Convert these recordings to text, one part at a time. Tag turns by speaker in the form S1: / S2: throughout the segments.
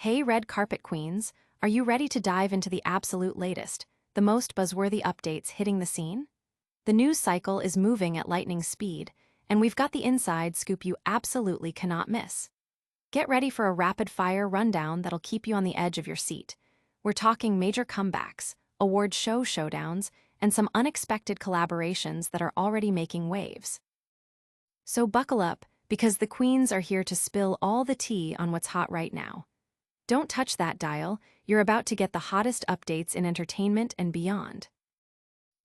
S1: Hey, red carpet queens, are you ready to dive into the absolute latest, the most buzzworthy updates hitting the scene? The news cycle is moving at lightning speed, and we've got the inside scoop you absolutely cannot miss. Get ready for a rapid-fire rundown that'll keep you on the edge of your seat. We're talking major comebacks, award show showdowns, and some unexpected collaborations that are already making waves. So buckle up, because the queens are here to spill all the tea on what's hot right now. Don't touch that dial, you're about to get the hottest updates in entertainment and beyond.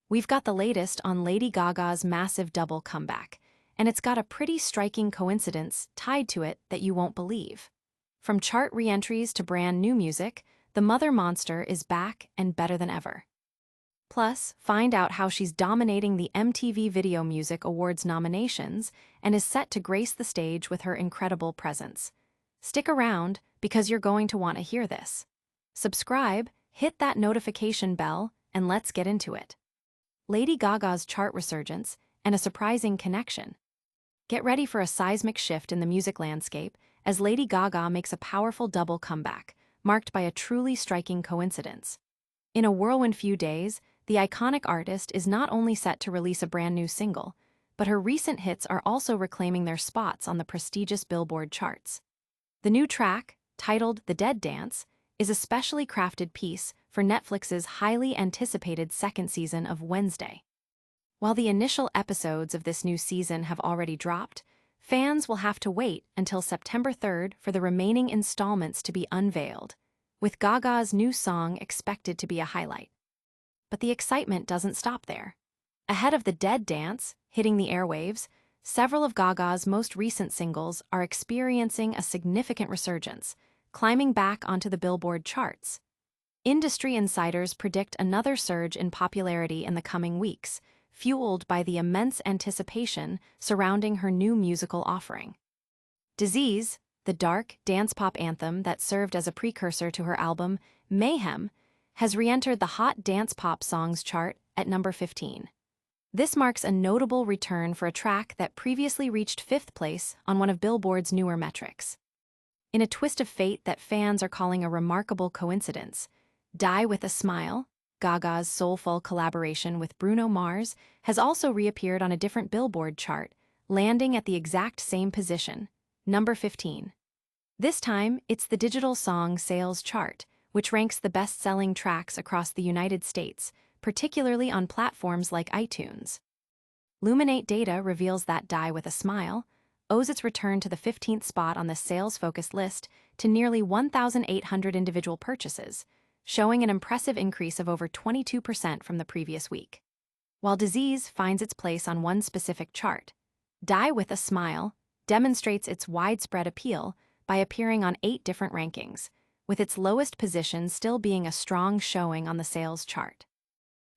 S1: We've got the latest on Lady Gaga's massive double comeback, and it's got a pretty striking coincidence tied to it that you won't believe. From chart re-entries to brand new music, the mother monster is back and better than ever. Plus, find out how she's dominating the MTV Video Music Awards nominations and is set to grace the stage with her incredible presence. Stick around, because you're going to want to hear this. Subscribe, hit that notification bell, and let's get into it. Lady Gaga's chart resurgence and a surprising connection. Get ready for a seismic shift in the music landscape as Lady Gaga makes a powerful double comeback, marked by a truly striking coincidence. In a whirlwind few days, the iconic artist is not only set to release a brand new single, but her recent hits are also reclaiming their spots on the prestigious Billboard charts. The new track, titled The Dead Dance, is a specially crafted piece for Netflix's highly anticipated second season of Wednesday. While the initial episodes of this new season have already dropped, fans will have to wait until September 3rd for the remaining installments to be unveiled, with Gaga's new song expected to be a highlight. But the excitement doesn't stop there. Ahead of The Dead Dance, hitting the airwaves, several of Gaga's most recent singles are experiencing a significant resurgence, climbing back onto the Billboard charts. Industry insiders predict another surge in popularity in the coming weeks, fueled by the immense anticipation surrounding her new musical offering. Disease, the dark, dance-pop anthem that served as a precursor to her album, Mayhem, has re-entered the Hot Dance Pop Songs chart at number 15. This marks a notable return for a track that previously reached 5th place on one of Billboard's newer metrics. In a twist of fate that fans are calling a remarkable coincidence, Die With a Smile, Gaga's soulful collaboration with Bruno Mars, has also reappeared on a different Billboard chart, landing at the exact same position, number 15. This time, it's the digital song sales chart, which ranks the best-selling tracks across the United States, particularly on platforms like iTunes. Luminate data reveals that Die With a Smile owes its return to the 15th spot on the sales-focused list to nearly 1,800 individual purchases, showing an impressive increase of over 22% from the previous week. While Disease finds its place on one specific chart, Die With a Smile demonstrates its widespread appeal by appearing on 8 different rankings, with its lowest position still being a strong showing on the sales chart.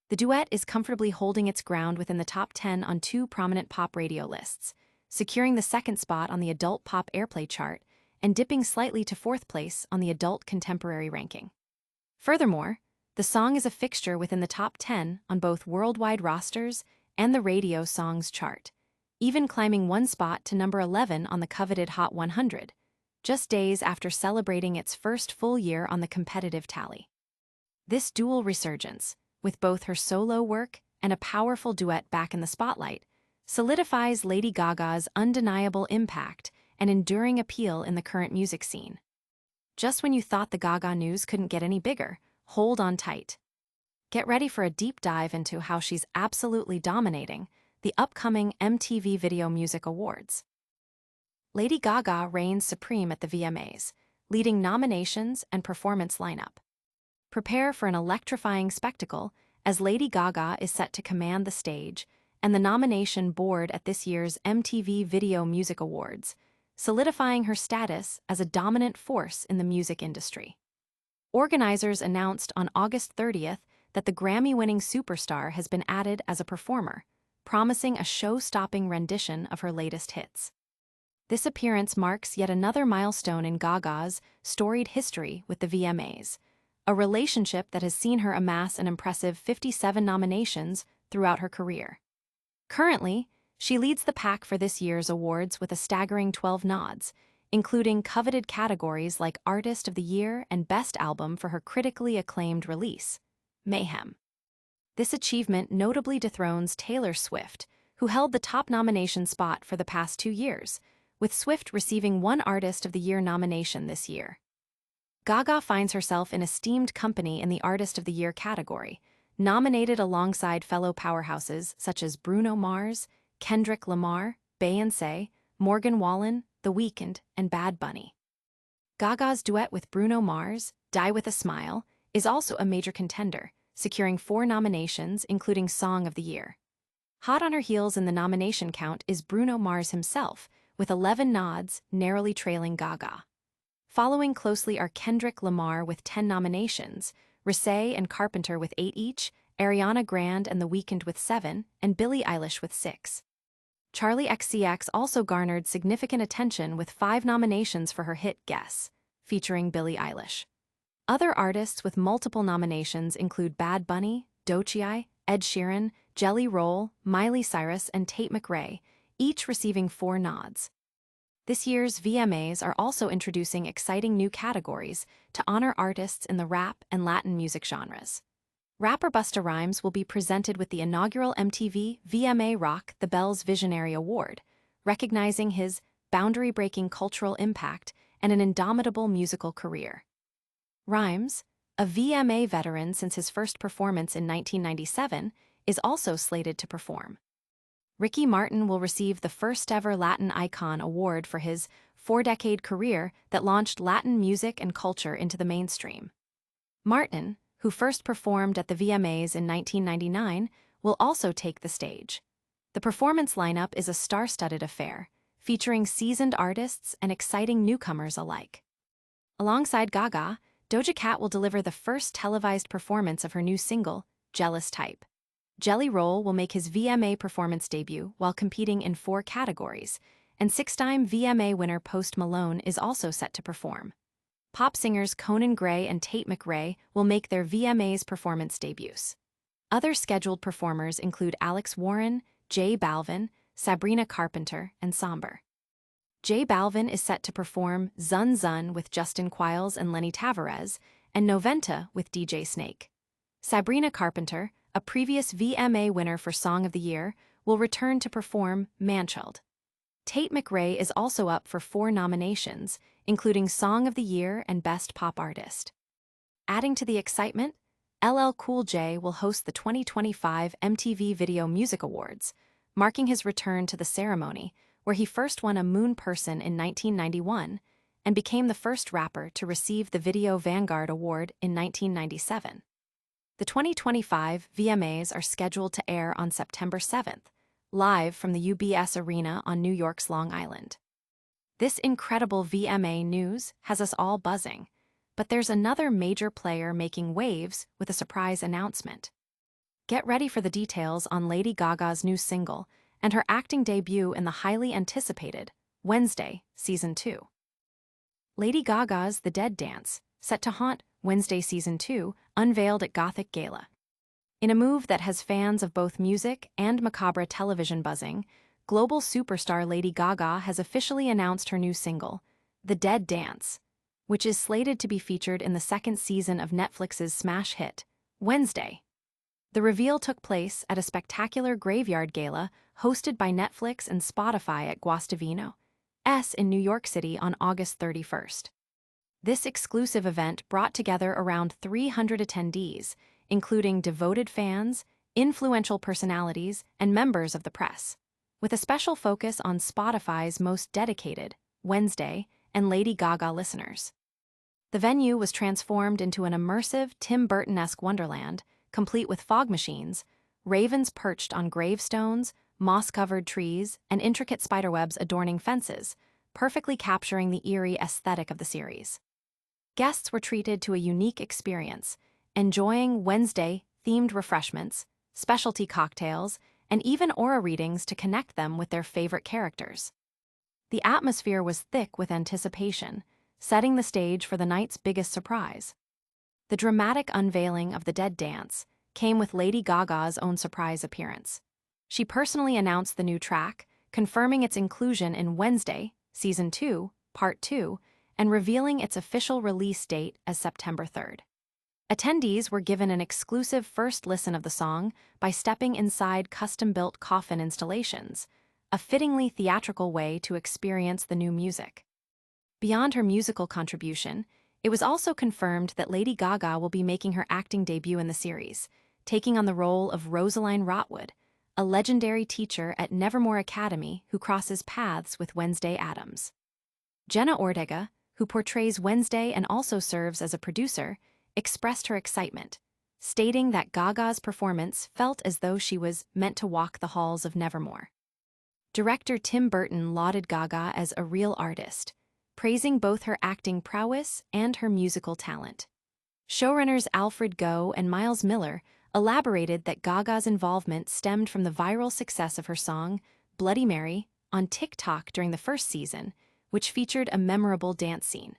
S1: The duet is comfortably holding its ground within the top 10 on 2 prominent pop radio lists, securing the 2nd spot on the adult pop airplay chart and dipping slightly to 4th place on the adult contemporary ranking. Furthermore, the song is a fixture within the top 10 on both worldwide rosters and the radio songs chart, even climbing 1 spot to number 11 on the coveted Hot 100, just days after celebrating its first full year on the competitive tally. This dual resurgence, with both her solo work and a powerful duet back in the spotlight, solidifies Lady Gaga's undeniable impact and enduring appeal in the current music scene. Just when you thought the Gaga news couldn't get any bigger, hold on tight. Get ready for a deep dive into how she's absolutely dominating the upcoming MTV Video Music Awards. Lady Gaga reigns supreme at the VMAs, leading nominations and performance lineup. Prepare for an electrifying spectacle as Lady Gaga is set to command the stage and the nomination board at this year's MTV Video Music Awards, solidifying her status as a dominant force in the music industry. Organizers announced on August 30th that the Grammy-winning superstar has been added as a performer, promising a show-stopping rendition of her latest hits. This appearance marks yet another milestone in Gaga's storied history with the VMAs, a relationship that has seen her amass an impressive 57 nominations throughout her career. Currently, she leads the pack for this year's awards with a staggering 12 nods, including coveted categories like Artist of the Year and Best Album for her critically acclaimed release, Mayhem. This achievement notably dethrones Taylor Swift, who held the top nomination spot for the past 2 years, with Swift receiving one Artist of the Year nomination this year. Gaga finds herself in esteemed company in the Artist of the Year category, nominated alongside fellow powerhouses such as Bruno Mars, Kendrick Lamar, Beyoncé, Morgan Wallen, The Weeknd, and Bad Bunny. Gaga's duet with Bruno Mars, Die With a Smile, is also a major contender, securing 4 nominations, including Song of the Year. Hot on her heels in the nomination count is Bruno Mars himself, with 11 nods, narrowly trailing Gaga. Following closely are Kendrick Lamar with 10 nominations, Rissé and Carpenter with 8 each, Ariana Grande and The Weeknd with 7, and Billie Eilish with 6. Charli XCX also garnered significant attention with 5 nominations for her hit Guess, featuring Billie Eilish. Other artists with multiple nominations include Bad Bunny, Doechii, Ed Sheeran, Jelly Roll, Miley Cyrus, and Tate McRae, each receiving 4 nods. This year's VMAs are also introducing exciting new categories to honor artists in the rap and Latin music genres. Rapper Busta Rhymes will be presented with the inaugural MTV VMA Rock the Bells Visionary Award, recognizing his boundary-breaking cultural impact and an indomitable musical career. Rhymes, a VMA veteran since his first performance in 1997, is also slated to perform. Ricky Martin will receive the first-ever Latin Icon Award for his 4-decade career that launched Latin music and culture into the mainstream. Martin, who first performed at the VMAs in 1999, will also take the stage. The performance lineup is a star-studded affair, featuring seasoned artists and exciting newcomers alike. Alongside Gaga, Doja Cat will deliver the first televised performance of her new single, Jealous Type. Jelly Roll will make his VMA performance debut while competing in 4 categories, and 6-time VMA winner Post Malone is also set to perform. Pop singers Conan Gray and Tate McRae will make their VMAs performance debuts. Other scheduled performers include Alex Warren, J Balvin, Sabrina Carpenter, and Somber. J Balvin is set to perform Zun Zun with Justin Quiles and Lenny Tavares, and Noventa with DJ Snake. Sabrina Carpenter, a previous VMA winner for Song of the Year, will return to perform Manchild. Tate McRae is also up for 4 nominations, including Song of the Year and Best Pop Artist. Adding to the excitement, LL Cool J will host the 2025 MTV Video Music Awards, marking his return to the ceremony, where he first won a Moon Person in 1991 and became the first rapper to receive the Video Vanguard Award in 1997. The 2025 VMAs are scheduled to air on September 7th, live from the UBS Arena on New York's Long Island. This incredible VMA news has us all buzzing, but there's another major player making waves with a surprise announcement. Get ready for the details on Lady Gaga's new single and her acting debut in the highly anticipated Wednesday Season 2. Lady Gaga's The Dead Dance, set to haunt Wednesday Season 2, unveiled at Gothic Gala. In a move that has fans of both music and macabre television buzzing, global superstar Lady Gaga has officially announced her new single, The Dead Dance, which is slated to be featured in the 2nd season of Netflix's smash hit, Wednesday. The reveal took place at a spectacular graveyard gala hosted by Netflix and Spotify at Guastavino S in New York City on August 31st. This exclusive event brought together around 300 attendees, including devoted fans, influential personalities, and members of the press, with a special focus on Spotify's most dedicated, Wednesday, and Lady Gaga listeners. The venue was transformed into an immersive Tim Burton-esque wonderland, complete with fog machines, ravens perched on gravestones, moss-covered trees, and intricate spiderwebs adorning fences, perfectly capturing the eerie aesthetic of the series. Guests were treated to a unique experience, enjoying Wednesday-themed refreshments, specialty cocktails, and even aura readings to connect them with their favorite characters. The atmosphere was thick with anticipation, setting the stage for the night's biggest surprise. The dramatic unveiling of The Dead Dance came with Lady Gaga's own surprise appearance. She personally announced the new track, confirming its inclusion in Wednesday, Season 2, Part 2, and revealing its official release date as September 3rd. Attendees were given an exclusive first listen of the song by stepping inside custom-built coffin installations, a fittingly theatrical way to experience the new music. Beyond her musical contribution, it was also confirmed that Lady Gaga will be making her acting debut in the series, taking on the role of Rosaline Rotwood, a legendary teacher at Nevermore Academy who crosses paths with Wednesday Addams. Jenna Ortega, who portrays Wednesday and also serves as a producer, expressed her excitement, stating that Gaga's performance felt as though she was meant to walk the halls of Nevermore. Director Tim Burton lauded Gaga as a real artist, praising both her acting prowess and her musical talent. Showrunners Alfred Goh and Miles Miller elaborated that Gaga's involvement stemmed from the viral success of her song, Bloody Mary, on TikTok during the first season, which featured a memorable dance scene.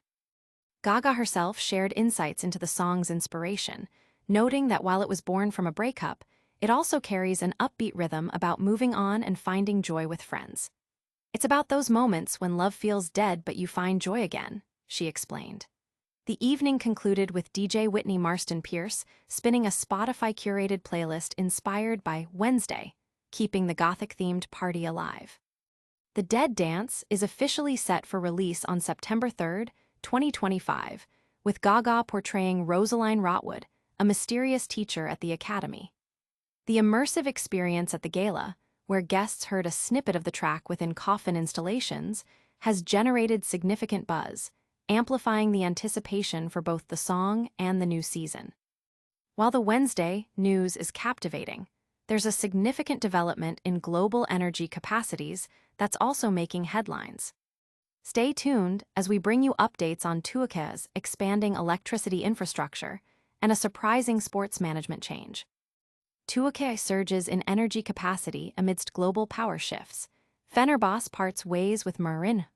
S1: Gaga herself shared insights into the song's inspiration, noting that while it was born from a breakup, it also carries an upbeat rhythm about moving on and finding joy with friends. "It's about those moments when love feels dead but you find joy again," she explained. The evening concluded with DJ Whitney Marston Pierce spinning a Spotify-curated playlist inspired by Wednesday, keeping the Gothic-themed party alive. The Dead Dance is officially set for release on September 3rd, 2025, with Gaga portraying Rosaline Rotwood, a mysterious teacher at the Academy. The immersive experience at the gala, where guests heard a snippet of the track within coffin installations, has generated significant buzz, amplifying the anticipation for both the song and the new season. While the Wednesday news is captivating, there's a significant development in global energy capacities that's also making headlines. Stay tuned as we bring you updates on Türkiye's expanding electricity infrastructure and a surprising sports management change. Türkiye surges in energy capacity amidst global power shifts. Fenerbahçe parts ways with Mourinho.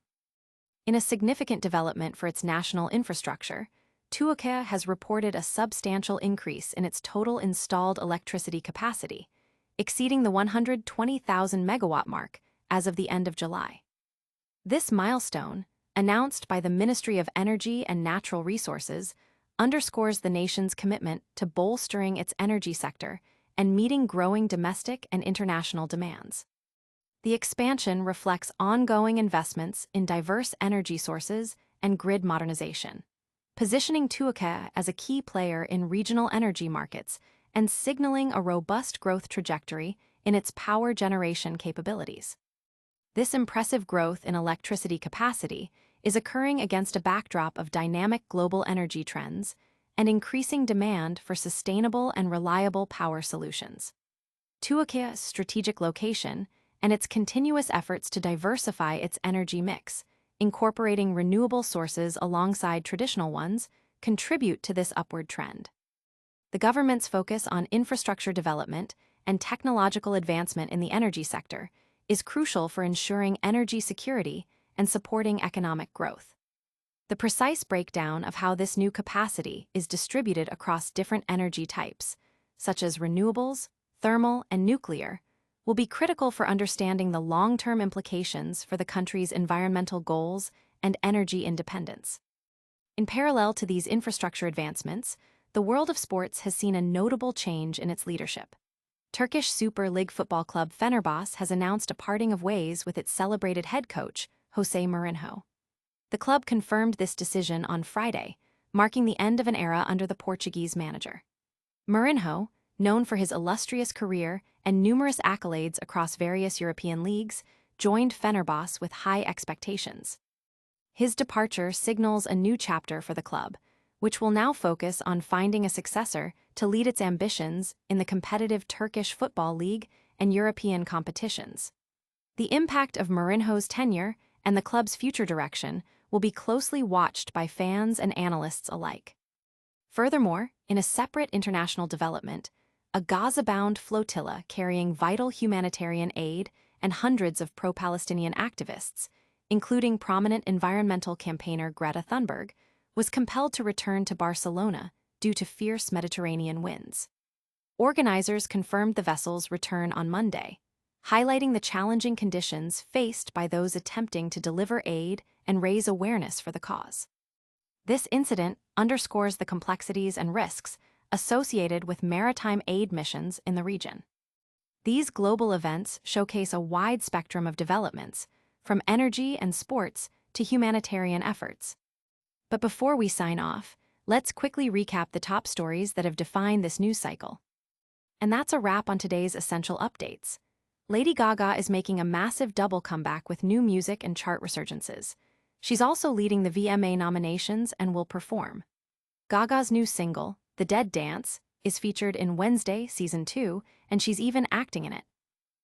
S1: In a significant development for its national infrastructure, Türkiye has reported a substantial increase in its total installed electricity capacity, exceeding the 120,000 megawatt mark as of the end of July. This milestone, announced by the Ministry of Energy and Natural Resources, underscores the nation's commitment to bolstering its energy sector and meeting growing domestic and international demands. The expansion reflects ongoing investments in diverse energy sources and grid modernization, positioning Türkiye as a key player in regional energy markets and signaling a robust growth trajectory in its power generation capabilities. This impressive growth in electricity capacity is occurring against a backdrop of dynamic global energy trends and increasing demand for sustainable and reliable power solutions. Türkiye's strategic location and its continuous efforts to diversify its energy mix, incorporating renewable sources alongside traditional ones, contribute to this upward trend. The government's focus on infrastructure development and technological advancement in the energy sector is crucial for ensuring energy security and supporting economic growth. The precise breakdown of how this new capacity is distributed across different energy types, such as renewables, thermal, and nuclear, will be critical for understanding the long-term implications for the country's environmental goals and energy independence. In parallel to these infrastructure advancements, the world of sports has seen a notable change in its leadership. Turkish Super Lig football club Fenerbahçe has announced a parting of ways with its celebrated head coach, Jose Mourinho. The club confirmed this decision on Friday, marking the end of an era under the Portuguese manager. Mourinho, known for his illustrious career and numerous accolades across various European leagues, joined Fenerbahçe with high expectations. His departure signals a new chapter for the club, which will now focus on finding a successor to lead its ambitions in the competitive Turkish Football League and European competitions. The impact of Mourinho's tenure and the club's future direction will be closely watched by fans and analysts alike. Furthermore, in a separate international development, a Gaza-bound flotilla carrying vital humanitarian aid and hundreds of pro-Palestinian activists, including prominent environmental campaigner Greta Thunberg, was compelled to return to Barcelona due to fierce Mediterranean winds. Organizers confirmed the vessel's return on Monday, highlighting the challenging conditions faced by those attempting to deliver aid and raise awareness for the cause. This incident underscores the complexities and risks associated with maritime aid missions in the region. These global events showcase a wide spectrum of developments, from energy and sports to humanitarian efforts. But before we sign off, let's quickly recap the top stories that have defined this news cycle. And that's a wrap on today's essential updates. Lady Gaga is making a massive double comeback with new music and chart resurgences. She's also leading the VMA nominations and will perform. Gaga's new single, The Dead Dance, is featured in Wednesday Season 2, and she's even acting in it.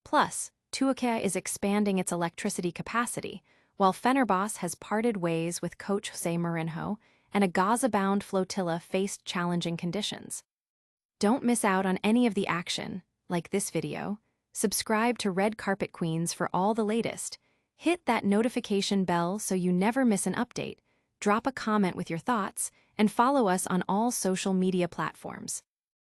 S1: Plus, Türkiye is expanding its electricity capacity, while Fenerbahçe has parted ways with coach Jose Mourinho, and a Gaza-bound flotilla faced challenging conditions. Don't miss out on any of the action, like this video. Subscribe to Red Carpet Queens for all the latest. Hit that notification bell so you never miss an update. Drop a comment with your thoughts, and follow us on all social media platforms.